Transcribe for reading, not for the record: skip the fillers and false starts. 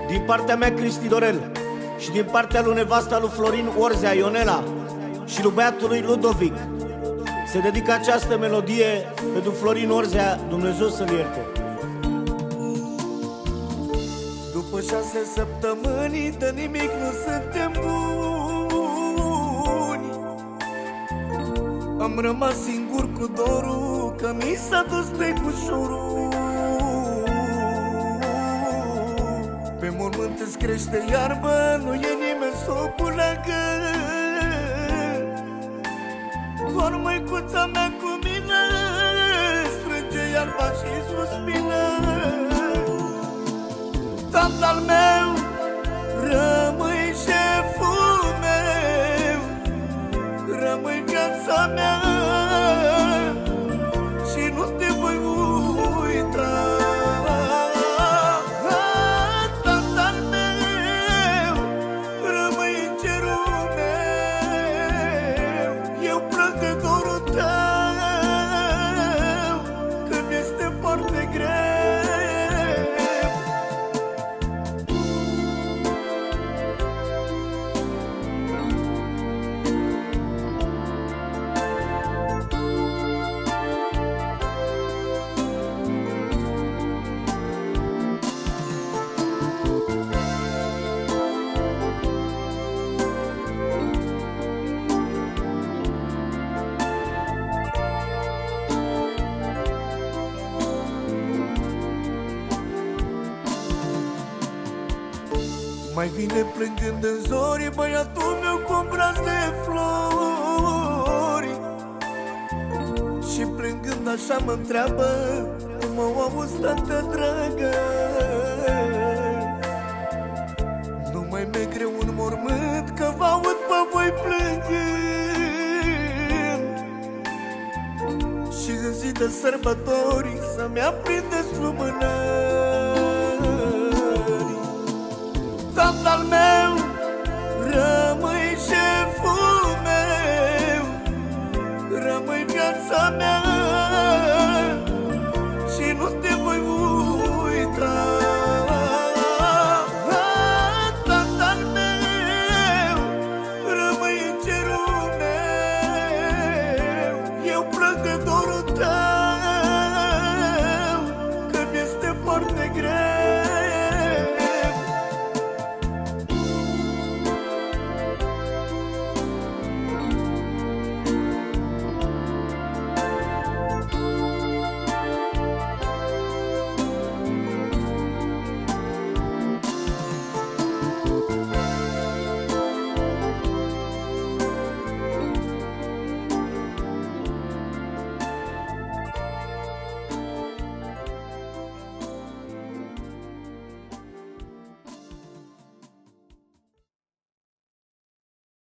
Din partea mea, Cristi Dorel, și din partea lui nevasta lui Florin Orzea, Ionela, și lui băiatul lui Ludovic, se dedică această melodie pentru Florin Orzea, Dumnezeu să-l ierte. După 6 săptămâni de nimic nu suntem buni. Am rămas singur cu dorul că mi s-a dus trecușorul. Pe mormânt îți crește iarbă, nu e nimeni s-o culeagă. Doar măicuța mea cu mine strânge iarba și suspină. Tatăl meu rămâi șeful meu, rămâi viața mea și nu te voi uita. Tatăl meu rămâi în cerul meu, eu plâng de dorul tău că mi-este foarte greu. Mai vine plângând în zori băiatul meu cu braț de flori, și plângând așa mă întreabă cum mă auzi, tată dragă. Nu mai mi-e greu în mormânt că vă aud pe voi plângând, și în zi de sărbători să-mi aprindeți lumânări. Tatăl meu rămâi șeful meu, rămâi viața mea